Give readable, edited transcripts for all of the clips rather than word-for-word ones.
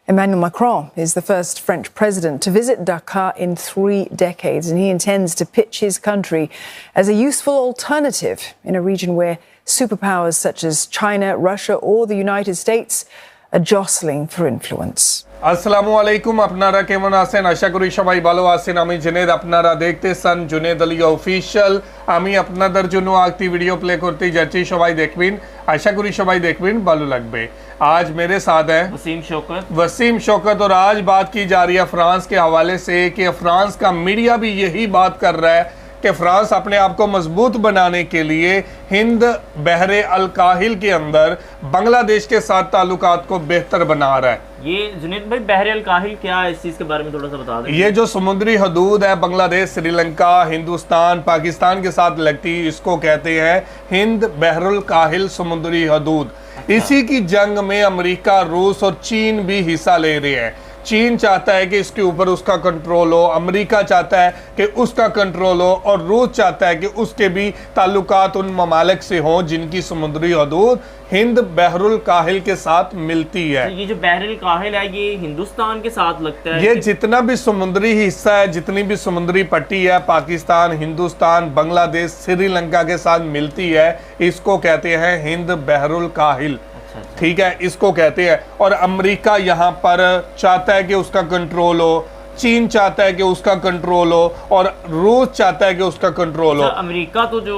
Emmanuel Macron is the first French president to visit Dakar in 3 decades, and he intends to pitch his country as a useful alternative in a region where superpowers such as China, Russia or the United States are jostling for influence. আসসালামুয়ালাইকুম আপনারা কেমন আছেন আশা করি সবাই ভালো আছেন আমি জুনেদ আপনারা দেখতেছেন জুনেদ আলী অফিশিয়াল আমি আপনাদের জন্য একটি ভিডিও প্লে করতে যাচ্ছি সবাই দেখবেন আশা করি সবাই দেখবেন ভালো লাগবে आज मेरे साथ है वसीम शौकत और आज बात की जा रही है फ्रांस के हवाले से कि फ्रांस का मीडिया भी यही बात कर रहा है कि फ्रांस अपने आप को मजबूत बनाने के लिए हिंद बहरे अल काहिल के अंदर बांग्लादेश के साथ ताल्लुकात को बेहतर बना रहा है। ये जुनेद भाई बहरे अल काहिल क्या है, इस चीज के बारे में थोड़ा सा बता दें। ये जो समुद्री हदूद है बांग्लादेश, श्रीलंका, हिंदुस्तान, पाकिस्तान के साथ लगती इसको कहते हैं हिंद बहरुल काहिल समुद्री हदूद। इसी की जंग में अमेरिका, रूस और चीन भी हिस्सा ले रहे हैं। चीन चाहता है कि इसके ऊपर उसका कंट्रोल हो, अमेरिका चाहता है कि उसका कंट्रोल हो और रूस चाहता है कि उसके भी ताल्लुकात उन ममालिक से हों जिनकी समुद्री हदूद हिंद बहरुल काहिल के साथ मिलती है। ये जो बहरुल काहिल है ये हिंदुस्तान के साथ लगता है। ये जितना भी समुद्री हिस्सा है, जितनी भी समुद्री पट्टी है, पाकिस्तान, हिंदुस्तान, बांग्लादेश, श्रीलंका के साथ मिलती है, इसको कहते हैं हिंद बहरुल काहिल। ठीक है, इसको कहते हैं। और अमेरिका यहाँ पर चाहता है कि उसका कंट्रोल हो, चीन चाहता है कि उसका कंट्रोल हो और रूस चाहता है कि उसका कंट्रोल हो। अमेरिका तो जो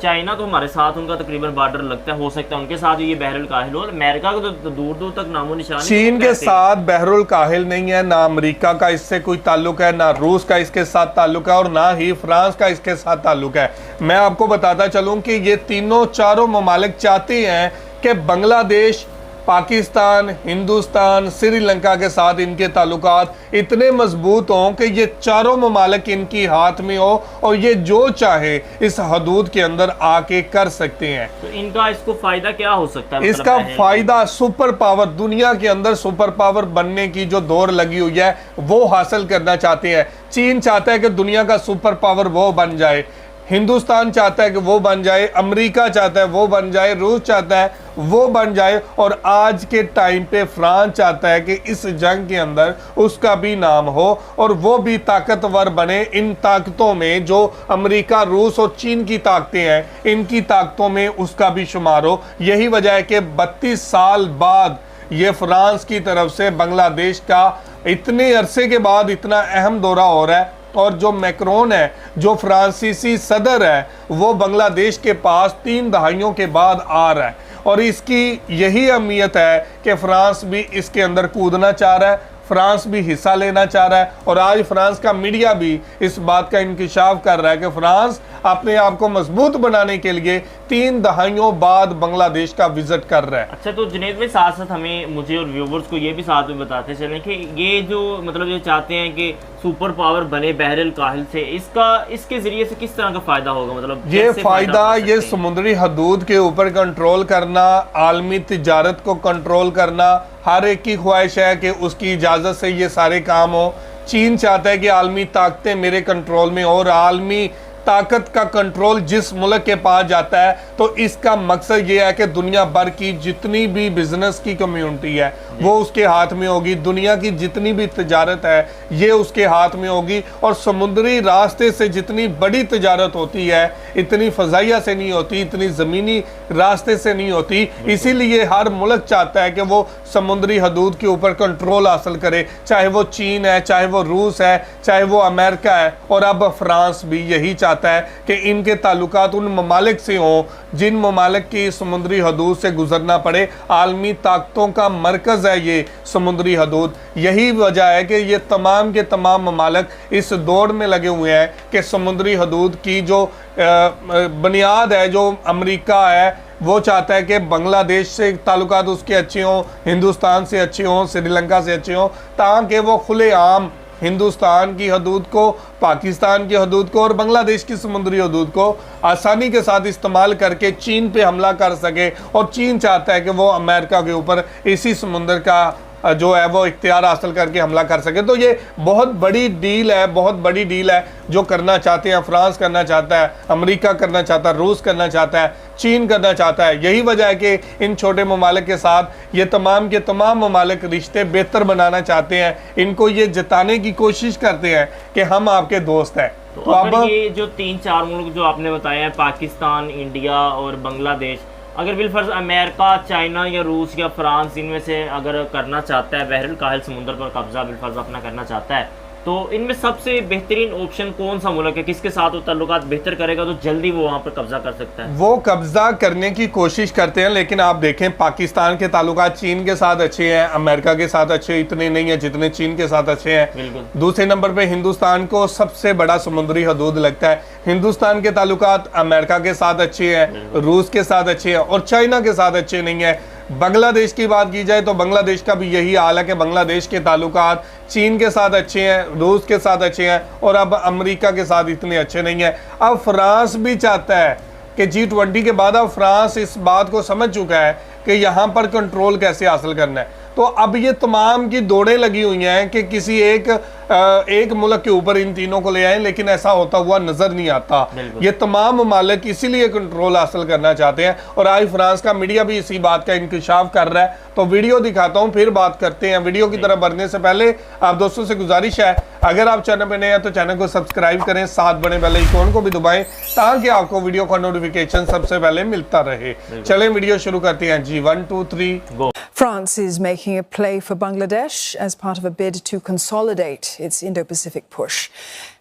चाइना तो हमारे साथ उनका तकरीबन बॉर्डर लगता है, हो सकता है उनके साथ ये बहरुल काहिल हो। अमेरिका को तो दूर दूर तक नामो निशान। चीन के साथ बहरुल काहिल नहीं है, ना अमेरिका का इससे कोई ताल्लुक है, ना रूस का इसके साथ ताल्लुक है और ना ही फ्रांस का इसके साथ ताल्लुक है। मैं आपको बताता चलूं कि ये तीनों चारों ममालिक चाहते हैं कि बांग्लादेश, पाकिस्तान, हिंदुस्तान, श्रीलंका के साथ इनके ताल्लुकात इतने मजबूत हों कि ये चारों ममालिक इनकी हाथ में हो और ये जो चाहे इस हदूद के अंदर आके कर सकते हैं। तो इनका इसको फायदा क्या हो सकता है? इसका फायदा सुपर पावर, दुनिया के अंदर सुपर पावर बनने की जो दौड़ लगी हुई है वो हासिल करना चाहते हैं। चीन चाहता है कि दुनिया का सुपर पावर वो बन जाए, हिंदुस्तान चाहता है कि वो बन जाए, अमेरिका चाहता है वो बन जाए, रूस चाहता है वो बन जाए और आज के टाइम पे फ्रांस चाहता है कि इस जंग के अंदर उसका भी नाम हो और वो भी ताकतवर बने। इन ताकतों में जो अमेरिका, रूस और चीन की ताकतें हैं, इनकी ताकतों में उसका भी शुमार हो। यही वजह है कि 32 साल बाद ये फ्रांस की तरफ से बांग्लादेश का इतने अरसे के बाद इतना अहम दौरा हो रहा है। और जो मैक्रोन है, जो फ्रांसीसी सदर है, वो बांग्लादेश के पास 3 दहाइयों के बाद आ रहा है और इसकी यही अहमियत है कि फ्रांस भी इसके अंदर कूदना चाह रहा है, फ्रांस भी हिस्सा लेना चाह रहा है। और आज फ्रांस का मीडिया भी इस बात का इंकिशाफ कर रहा है कि फ्रांस अपने आप को मजबूत बनाने के लिए 3 दहाइयों बाद बांग्लादेश का विजिट कर रहा है। अच्छा, तो जुनेद भाई साथ साथ हमें, मुझे और व्यूवर्स को ये भी साथ में बताते चलें कि ये जो मतलब ये चाहते हैं कि सुपर पावर बने बहरुल काहिल से, इसके जरिए से किस तरह का फायदा होगा? मतलब ये फायदा ये समुद्री हदूद के ऊपर कंट्रोल करना, आलमी तिजारत को कंट्रोल करना, हर एक की ख्वाहिश है कि उसकी इजाज़त से ये सारे काम हो। चीन चाहता है कि आलमी ताकतें मेरे कंट्रोल में और आलमी ताकत का कंट्रोल जिस मुल्क के पास जाता है तो इसका मकसद ये है कि दुनिया भर की जितनी भी बिजनेस की कम्युनिटी है वो उसके हाथ में होगी, दुनिया की जितनी भी तिजारत है ये उसके हाथ में होगी। और समुद्री रास्ते से जितनी बड़ी तिजारत होती है इतनी फ़ज़ाइया से नहीं होती, इतनी ज़मीनी रास्ते से नहीं होती। इसीलिए हर मुल्क चाहता है कि वो समुद्री हदूद के ऊपर कंट्रोल हासिल करे, चाहे वो चीन है, चाहे वो रूस है, चाहे वो अमेरिका है। और अब फ्रांस भी यही चाहता है कि इनके ताल्लुकात उन ममालिक से हों जिन ममालिक की समुद्री हदूद से गुजरना पड़े। आलमी ताकतों का मरकज़ है ये समुद्री हदूद। यही वजह है कि ये तमाम के तमाम ममालिक इस दौड़ में लगे हुए हैं कि समुद्री हदूद की जो बुनियाद है, जो अमेरिका है वो चाहता है कि बांग्लादेश से ताल्लुकात उसके अच्छे हों, हिंदुस्तान से अच्छे हों, श्रीलंका से अच्छे हों, ताकि वो खुलेआम हिंदुस्तान की हदूद को, पाकिस्तान की हदूद को और बांग्लादेश की समुद्री हदूद को आसानी के साथ इस्तेमाल करके चीन पे हमला कर सके। और चीन चाहता है कि वो अमेरिका के ऊपर इसी समुंदर का जो है वो इख्तियार हासिल करके हमला कर सके। तो ये बहुत बड़ी डील है, बहुत बड़ी डील है जो करना चाहते हैं। फ्रांस करना चाहता है, अमेरिका करना चाहता है, रूस करना चाहता है, चीन करना चाहता है। यही वजह है कि इन छोटे ममालिक के साथ ये तमाम के तमाम ममालिक रिश्ते बेहतर बनाना चाहते हैं, इनको ये जताने की कोशिश करते हैं कि हम आपके दोस्त हैं। तो अब ये जो 3-4 मुल्क जो आपने बताया है, पाकिस्तान, इंडिया और बांग्लादेश, अगर बिलफर्ज अमेरिका, चाइना या रूस या फ्रांस इनमें से अगर करना चाहता है, बहरुल काहिल समुंदर पर कब्जा बिलफर्ज अपना करना चाहता है, तो इनमें सबसे बेहतरीन ऑप्शन कौन सा मुल्क है? किसके साथ वो ताल्लुकात बेहतर करेगा तो जल्दी वो वहाँ पर कब्जा कर सकता है? वो कब्जा करने की कोशिश करते हैं, लेकिन आप देखें पाकिस्तान के ताल्लुकात चीन के साथ अच्छे हैं, अमेरिका के साथ अच्छे इतने नहीं है जितने चीन के साथ अच्छे हैं। दूसरे नंबर पे हिंदुस्तान को सबसे बड़ा समुद्री हदूद लगता है। हिंदुस्तान के ताल्लुकात अमेरिका के साथ अच्छे हैं, रूस के साथ अच्छे हैं और चाइना के साथ अच्छे नहीं है। बांग्लादेश की बात की जाए तो बांग्लादेश का भी यही हाल है कि बांग्लादेश के ताल्लुकात चीन के साथ अच्छे हैं, रूस के साथ अच्छे हैं और अब अमेरिका के साथ इतने अच्छे नहीं हैं। अब फ्रांस भी चाहता है कि G20 के बाद अब फ्रांस इस बात को समझ चुका है कि यहाँ पर कंट्रोल कैसे हासिल करना है। तो अब ये तमाम की दौड़ें लगी हुई हैं कि किसी एक मुल्क के ऊपर इन तीनों को ले आए, लेकिन ऐसा होता हुआ नजर नहीं आता। ये तमाम ममालिक इसीलिए कंट्रोल हासिल करना चाहते हैं और आज फ्रांस का मीडिया भी इसी बात का इंकशाफ कर रहा है। तो वीडियो दिखाता हूं, फिर बात करते हैं। वीडियो की तरफ बढ़ने से पहले आप दोस्तों से गुजारिश है, अगर आप चैनल पर नए हैं तो चैनल को सब्सक्राइब करें, साथ बने बेल आइकन को भी दबाएं ताकि आपको वीडियो का नोटिफिकेशन सबसे पहले मिलता रहे। चलें वीडियो शुरू करते हैं जी। 1 2 3 गो। France is making a play for Bangladesh as part of a bid to consolidate its Indo-Pacific push.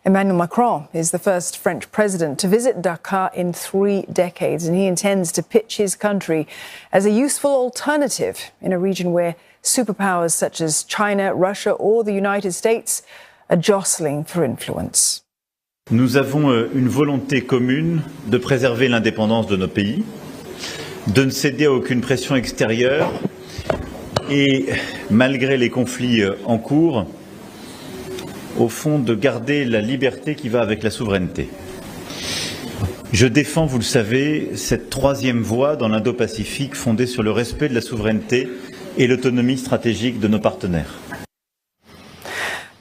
Emmanuel Macron is the first French president to visit Dakar in 3 decades, and he intends to pitch his country as a useful alternative in a region where superpowers such as China, Russia or the United States are jostling for influence. Nous avons une volonté commune de préserver l'indépendance de nos pays, de ne céder à aucune pression extérieure et, malgré les conflits en cours, au fond, de garder la liberté qui va avec la souveraineté. Je défends, vous le savez, cette 3e voie dans l'Indo-Pacifique fondée sur le respect de la souveraineté et l'autonomie stratégique de nos partenaires.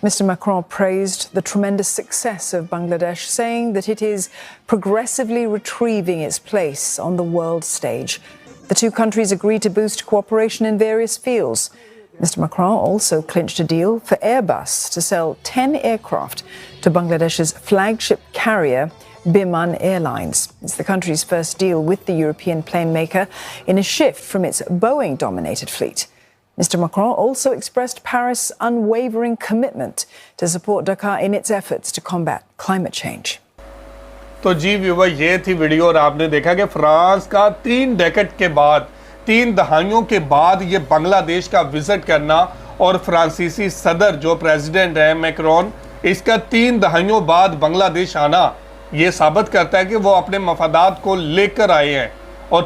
Mr. Macron praised the tremendous success of Bangladesh, saying that it is progressively retrieving its place on the world stage. The two countries agreed to boost cooperation in various fields. Mr. Macron also clinched a deal for Airbus to sell 10 aircraft to Bangladesh's flagship carrier, Biman Airlines. It's the country's first deal with the European plane maker in a shift from its Boeing-dominated fleet. Mr. Macron also expressed Paris' unwavering commitment to support Dakar in its efforts to combat climate change. तो जी viewer, ये थी video और आपने देखा कि France का 3 decade के बाद, 3 दहाइयों के बाद ये बांग्लादेश का विजिट करना और फ्रांसीसी सदर जो प्रेसिडेंट है मैक्रोन, इसका 3 दहाइयों बाद बांग्लादेश आना ये साबित करता है कि वो अपने मफादात को लेकर आए हैं। और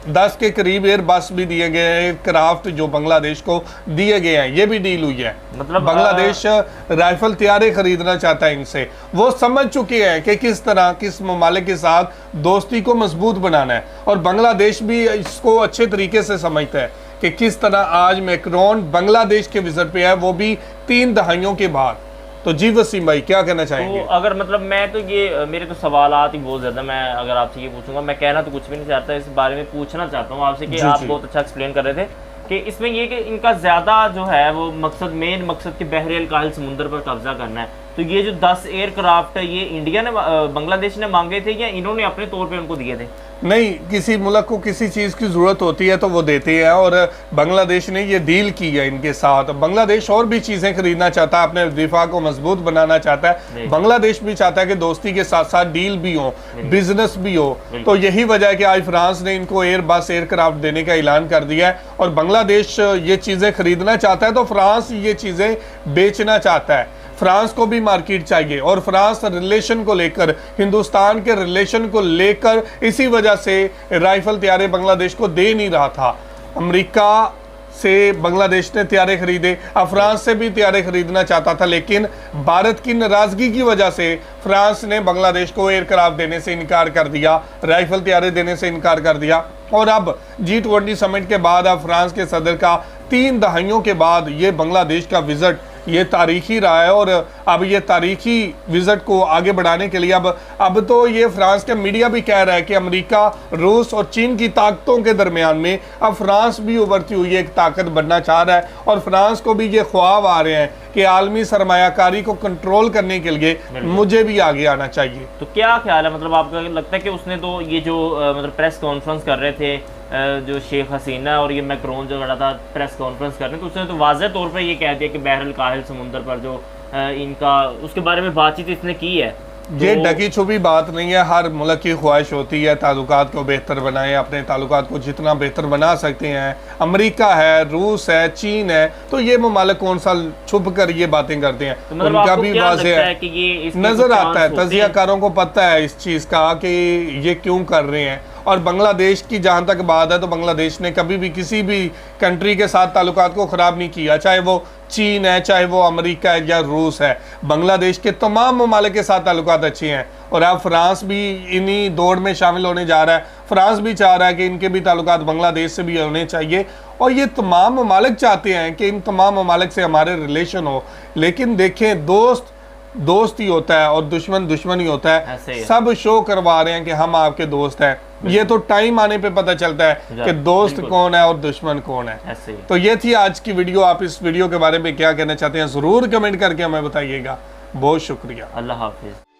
10 के करीब एयरबस भी दिए गए हैं, एयरक्राफ्ट जो बांग्लादेश को दिए गए हैं, ये भी डील हुई है। मतलब बांग्लादेश राइफल तैयारे खरीदना चाहता है इनसे। वो समझ चुके हैं कि किस तरह किस ममालिक के साथ दोस्ती को मजबूत बनाना है और बांग्लादेश भी इसको अच्छे तरीके से समझता है कि किस तरह आज मैक्रोन बांग्लादेश के विजिट पे है, वो भी 3 दहाइयों के बाद। तो जी वसीम भाई क्या कहना चाहेंगे? तो अगर मतलब मैं तो ये मेरे तो सवालात ही बहुत ज़्यादा, मैं अगर आपसे ये पूछूंगा, मैं कहना तो कुछ भी नहीं चाहता, इस बारे में पूछना चाहता हूँ आपसे कि आप बहुत अच्छा एक्सप्लेन कर रहे थे कि इसमें ये कि इनका ज़्यादा जो है वो मकसद, मेन मकसद कि बहरुल काहिल समुंदर पर कब्जा करना है। तो ये जो 10 एयरक्राफ्ट है, ये इंडिया ने, बांग्लादेश ने मांगे थे या इन्होंने अपने तौर पे उनको दिए थे? नहीं, किसी मुल्क को किसी चीज़ की ज़रूरत होती है तो वो देते हैं और बांग्लादेश ने ये डील की है इनके साथ। बांग्लादेश और भी चीज़ें खरीदना चाहता है, अपने दिफा को मजबूत बनाना चाहता है। बांग्लादेश भी चाहता है कि दोस्ती के साथ साथ डील भी हो, बिजनेस भी हो। तो यही वजह है कि आज फ्रांस ने इनको एयरबस एयरक्राफ्ट देने का ऐलान कर दिया है और बांग्लादेश ये चीज़ें खरीदना चाहता है तो फ्रांस ये चीज़ें बेचना चाहता है। फ्रांस को भी मार्केट चाहिए और फ्रांस रिलेशन को लेकर, हिंदुस्तान के रिलेशन को लेकर इसी वजह से राइफल तैयारे बांग्लादेश को दे नहीं रहा था। अमेरिका से बांग्लादेश ने तैयारे खरीदे, अब फ्रांस से भी तैयारे खरीदना चाहता था, लेकिन भारत की नाराजगी की वजह से फ्रांस ने बांग्लादेश को एयरक्राफ्ट देने से इनकार कर दिया, राइफल तैयारे देने से इनकार कर दिया। और अब G20 समिट के बाद अब फ्रांस के सदर का 3 दहाइयों के बाद ये बांग्लादेश का विजिट ये तारीखी रहा है। और अब ये तारीखी विजिट को आगे बढ़ाने के लिए अब तो ये फ्रांस का मीडिया भी कह रहा है कि अमेरिका, रूस और चीन की ताकतों के दरमियान में अब फ्रांस भी उभरती हुई एक ताकत बनना चाह रहा है। और फ्रांस को भी ये ख्वाब आ रहे हैं कि आलमी सरमायाकारी को कंट्रोल करने के लिए मुझे भी आगे आना चाहिए। तो क्या ख्याल है, मतलब आपको लगता है कि उसने तो ये जो मतलब प्रेस कॉन्फ्रेंस कर रहे थे जो शेख हसीना और ये मैक्रोन जो खड़ा था प्रेस कॉन्फ्रेंस करने, तो उसने तो वाज़ेह तौर पे ये कह दिया कि बहरल काहिल समुंदर पर जो इनका उसके बारे में बातचीत इसने की है। ये ढकी छुपी बात नहीं है। हर मुल्क की ख्वाहिश होती है ताल्लुकात को बेहतर बनाएं, अपने ताल्लुकात को जितना बेहतर बना सकते हैं। अमेरिका है, रूस है, चीन है, तो ये ममालिक कौन सा छुप कर ये बातें करते हैं, तो मतलब उनका भी वाज़ेह है कि ये नजर आता है। तजियाकारों को पता है इस चीज़ का कि ये क्यों कर रहे हैं। और बांग्लादेश की जहाँ तक बात है तो बांग्लादेश ने कभी भी किसी भी कंट्री के साथ ताल्लुकात को ख़राब नहीं किया, चाहे वो चीन है, चाहे वो अमेरिका है या रूस है। बांग्लादेश के तमाम ममालिक के साथ ताल्लुकात अच्छे हैं। और अब फ्रांस भी इन्हीं दौड़ में शामिल होने जा रहा है। फ्रांस भी चाह रहा है कि इनके भी ताल्लुकात बांग्लादेश से भी होने चाहिए। और ये तमाम ममालिक चाहते हैं कि इन तमाम ममालिक से हमारे रिलेशन हो। लेकिन देखें, दोस्त ही होता है और दुश्मन दुश्मन ही होता है। सब शो करवा रहे हैं कि हम आपके दोस्त हैं, ये तो टाइम आने पे पता चलता है कि दोस्त कौन है और दुश्मन कौन है। तो ये थी आज की वीडियो। आप इस वीडियो के बारे में क्या कहना चाहते हैं जरूर कमेंट करके हमें बताइएगा। बहुत शुक्रिया। अल्लाह हाफिज।